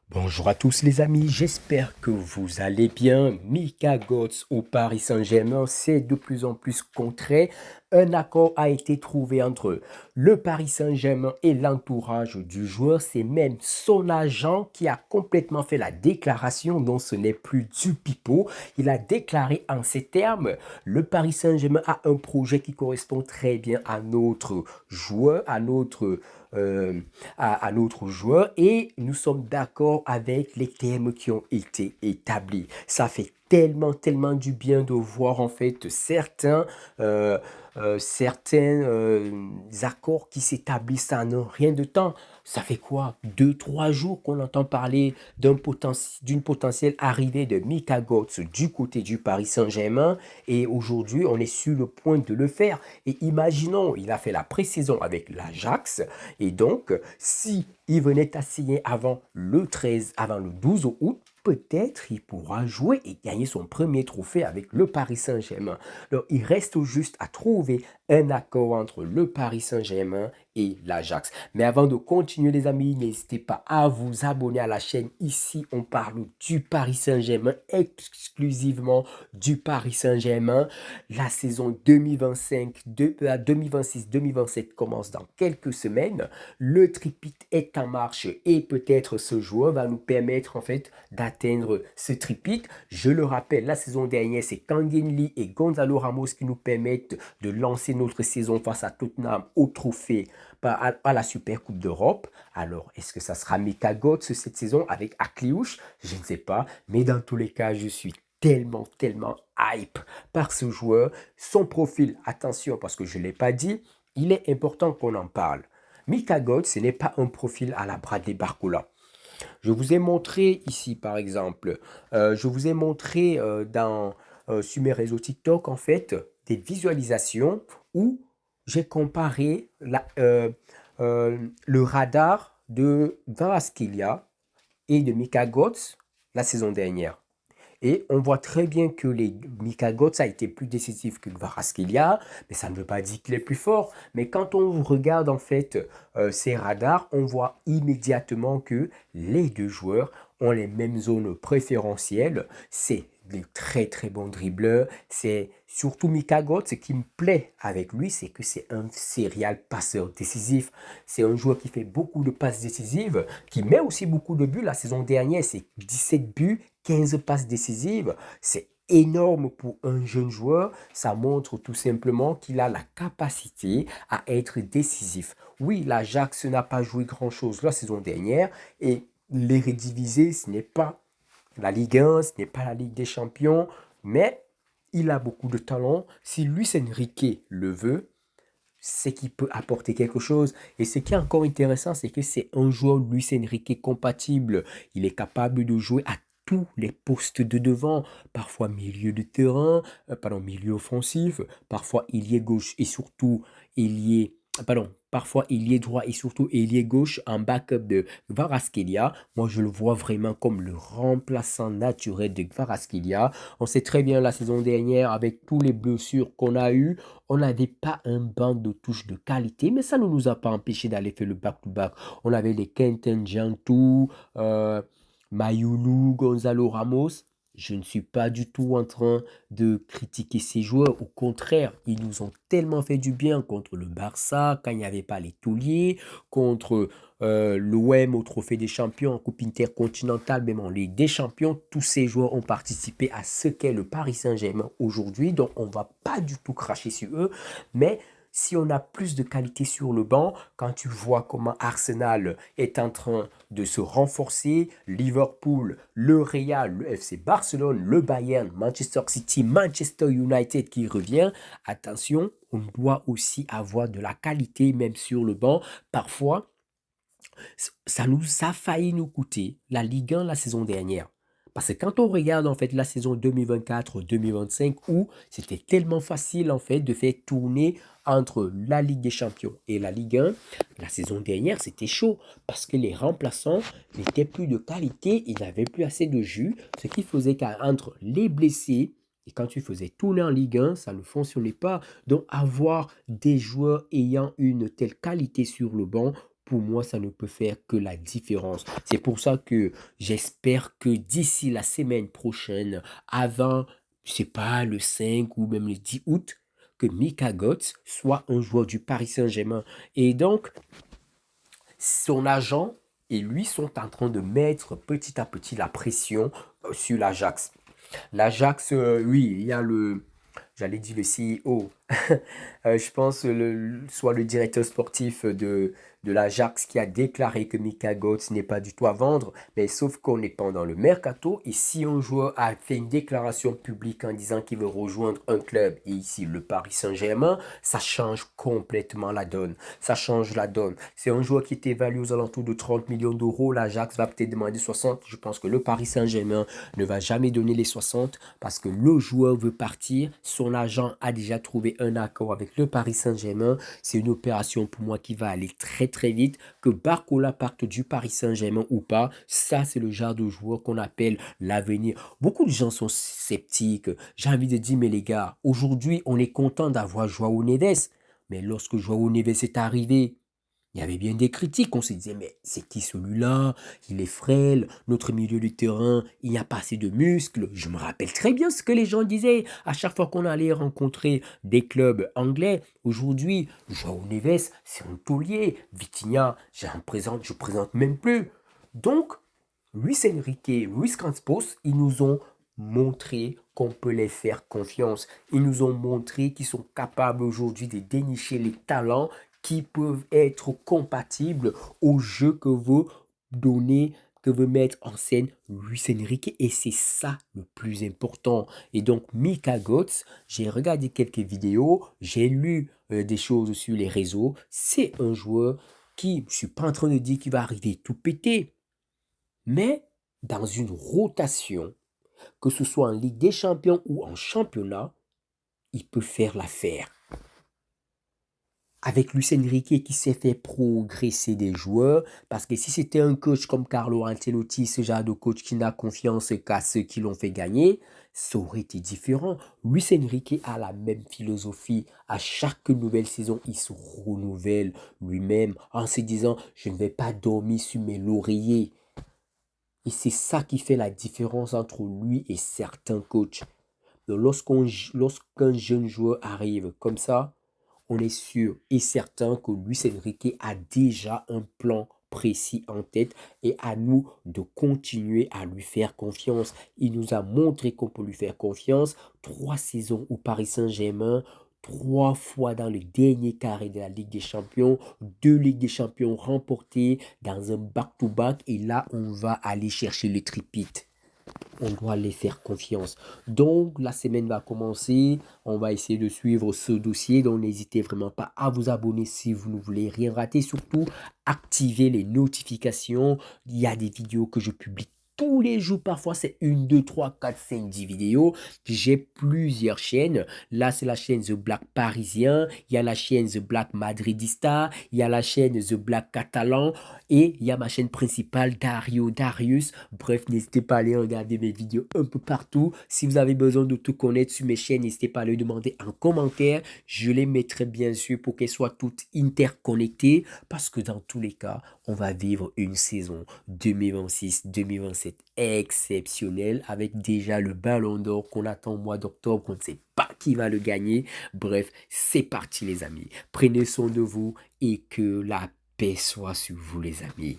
Bonjour à tous les amis, j'espère que vous allez bien. Mika Götze au Paris Saint-Germain, c'est de plus en plus concret. Un accord a été trouvé entre le Paris Saint-Germain et l'entourage du joueur. C'est même son agent qui a complètement fait la déclaration, donc ce n'est plus du pipeau. Il a déclaré en ces termes, le Paris Saint-Germain a un projet qui correspond très bien à notre joueur, euh, à notre joueur et nous sommes d'accord avec les termes qui ont été établis. Ça fait tellement du bien de voir en fait certains accords qui s'établissent en rien de temps. Ça fait quoi? 2, 3 jours qu'on entend parler d'une potentielle arrivée de Mika Götze du côté du Paris Saint-Germain et aujourd'hui on est sur le point de le faire. Et imaginons, il a fait la pré-saison avec l'Ajax et donc si il venait à signer avant le 12 août, peut-être il pourra jouer et gagner son premier trophée avec le Paris Saint-Germain. Donc il reste juste à trouver un accord entre le Paris Saint-Germain et l'Ajax. Mais avant de continuer les amis, n'hésitez pas à vous abonner à la chaîne. Ici, on parle du Paris Saint-Germain, exclusivement du Paris Saint-Germain. La saison 2025-2026-2027 commence dans quelques semaines. Le tripit est en marche et peut-être ce joueur va nous permettre en fait d'atteindre ce tripit. Je le rappelle, la saison dernière, c'est Kangin Lee et Gonzalo Ramos qui nous permettent de lancer notre saison face à Tottenham au trophée à la Super Coupe d'Europe. Alors, est-ce que ça sera Mika Götze cette saison avec Akliouche? Je ne sais pas, mais dans tous les cas, je suis tellement hype par ce joueur. Son profil, attention parce que je ne l'ai pas dit, il est important qu'on en parle. Mika Götze, ce n'est pas un profil à la Bradley Barcola. Je vous ai montré ici, par exemple, je vous ai montré sur mes réseaux TikTok, en fait, des visualisations où j'ai comparé le radar de Kvaratskhelia et de Mika Götze la saison dernière. Et on voit très bien que Mika Götze a été plus décisif que Kvaratskhelia, mais ça ne veut pas dire qu'il est plus fort. Mais quand on regarde en fait ces radars, on voit immédiatement que les deux joueurs ont les mêmes zones préférentielles. C'est des très bons dribbleurs. C'est surtout Mika Götze. Ce qui me plaît avec lui, c'est que c'est un serial passeur décisif. C'est un joueur qui fait beaucoup de passes décisives, qui met aussi beaucoup de buts. La saison dernière, c'est 17 buts, 15 passes décisives. C'est énorme pour un jeune joueur. Ça montre tout simplement qu'il a la capacité à être décisif. Oui, l'Ajax n'a pas joué grand-chose la saison dernière et l'Eredivisie, ce n'est pas la Ligue 1, ce n'est pas la Ligue des Champions, mais il a beaucoup de talent. Si Luis Enrique le veut, c'est qu'il peut apporter quelque chose. Et ce qui est encore intéressant, c'est que c'est un joueur Luis Enrique compatible. Il est capable de jouer à tous les postes de devant, parfois milieu de terrain, pardon, milieu offensif, parfois ailier gauche et surtout ailier, parfois ailier droit et surtout ailier gauche en backup de Kvaratskhelia. Moi, je le vois vraiment comme le remplaçant naturel de Kvaratskhelia. On sait très bien la saison dernière, avec tous les blessures qu'on a eues, on n'avait pas un banc de touche de qualité, mais ça ne nous a pas empêché d'aller faire le back-to-back. On avait les Quentin Jantou, Mayulu, Gonzalo Ramos. Je ne suis pas du tout en train de critiquer ces joueurs. Au contraire, ils nous ont tellement fait du bien contre le Barça, quand il n'y avait pas les tauliers, contre l'OM au Trophée des Champions, en Coupe intercontinentale, même en Ligue des Champions. Tous ces joueurs ont participé à ce qu'est le Paris Saint-Germain aujourd'hui. Donc, on ne va pas du tout cracher sur eux. Mais si on a plus de qualité sur le banc, quand tu vois comment Arsenal est en train de se renforcer, Liverpool, le Real, le FC Barcelone, le Bayern, Manchester City, Manchester United qui revient, attention, on doit aussi avoir de la qualité même sur le banc. Parfois, ça nous a failli nous coûter la Ligue 1 la saison dernière. Parce que quand on regarde en fait la saison 2024-2025 où c'était tellement facile en fait de faire tourner entre la Ligue des Champions et la Ligue 1, la saison dernière c'était chaud parce que les remplaçants n'étaient plus de qualité, ils n'avaient plus assez de jus, ce qui faisait qu'entre les blessés et quand tu faisais tourner en Ligue 1, ça ne fonctionnait pas. Donc avoir des joueurs ayant une telle qualité sur le banc pour moi, ça ne peut faire que la différence. C'est pour ça que j'espère que d'ici la semaine prochaine, avant, je sais pas, le 5 ou même le 10 août, que Mika Götze soit un joueur du Paris Saint-Germain. Et donc, son agent et lui sont en train de mettre petit à petit la pression sur l'Ajax. L'Ajax, oui, il y a j'allais dire le CEO, je pense soit le directeur sportif de l'Ajax qui a déclaré que Mika Götze n'est pas du tout à vendre, mais sauf qu'on est pendant le mercato et si un joueur a fait une déclaration publique en disant qu'il veut rejoindre un club, et ici le Paris Saint-Germain, ça change complètement la donne. Ça change la donne. C'est un joueur qui est évalué aux alentours de 30 millions d'euros. L'Ajax va peut-être demander 60. Je pense que le Paris Saint-Germain ne va jamais donner les 60 parce que le joueur veut partir. Son agent a déjà trouvé un accord avec le Paris Saint-Germain. C'est une opération pour moi qui va aller très très vite. Que Barcola parte du Paris Saint-Germain ou pas, ça c'est le genre de joueur qu'on appelle l'avenir. Beaucoup de gens sont sceptiques. J'ai envie de dire, mais les gars, aujourd'hui on est content d'avoir Joao Neves. Mais lorsque Joao Neves est arrivé, il y avait bien des critiques. On se disait, mais c'est qui celui-là? Il est frêle, notre milieu du terrain, il n'y a pas assez de muscles. Je me rappelle très bien ce que les gens disaient à chaque fois qu'on allait rencontrer des clubs anglais. Aujourd'hui, Joao Neves, c'est un taulier. Vitinha, je présente même plus. Donc, Luis Enrique, Luis Campos, ils nous ont montré qu'on peut les faire confiance. Ils nous ont montré qu'ils sont capables aujourd'hui de dénicher les talents qui peuvent être compatibles au jeu que veut donner, que veut mettre en scène Luis Enrique. Et c'est ça le plus important. Et donc, Mika Götze, j'ai regardé quelques vidéos, j'ai lu des choses sur les réseaux. C'est un joueur qui, je ne suis pas en train de dire qu'il va arriver tout péter. Mais dans une rotation, que ce soit en Ligue des Champions ou en championnat, il peut faire l'affaire. Avec Luis Enrique qui sait faire progresser des joueurs, parce que si c'était un coach comme Carlo Ancelotti, ce genre de coach qui n'a confiance qu'à ceux qui l'ont fait gagner, ça aurait été différent. Luis Enrique a la même philosophie. À chaque nouvelle saison, il se renouvelle lui-même en se disant, je ne vais pas dormir sur mes lauriers. Et c'est ça qui fait la différence entre lui et certains coachs. Donc lorsqu'un jeune joueur arrive comme ça, on est sûr et certain que Luis Enrique a déjà un plan précis en tête et à nous de continuer à lui faire confiance. Il nous a montré qu'on peut lui faire confiance. 3 saisons au Paris Saint-Germain, 3 fois dans le dernier carré de la Ligue des Champions, 2 Ligues des Champions remportées dans un back-to-back et là on va aller chercher le triptyque. On doit les faire confiance. Donc, la semaine va commencer. On va essayer de suivre ce dossier. Donc, n'hésitez vraiment pas à vous abonner si vous ne voulez rien rater. Surtout, activez les notifications. Il y a des vidéos que je publie tous les jours. Parfois, c'est 1, 2, 3, 4, 5, 10 vidéos. J'ai plusieurs chaînes. Là, c'est la chaîne The Black Parisien. Il y a la chaîne The Black Madridista. Il y a la chaîne The Black Catalan. Et il y a ma chaîne principale, Darius. Bref, n'hésitez pas à aller regarder mes vidéos un peu partout. Si vous avez besoin de tout connaître sur mes chaînes, n'hésitez pas à le demander en commentaire. Je les mettrai bien sûr pour qu'elles soient toutes interconnectées. Parce que dans tous les cas, on va vivre une saison 2026-2027 exceptionnelle avec déjà le Ballon d'Or qu'on attend au mois d'octobre. On ne sait pas qui va le gagner. Bref, c'est parti les amis. Prenez soin de vous et que la paix soit sur vous les amis.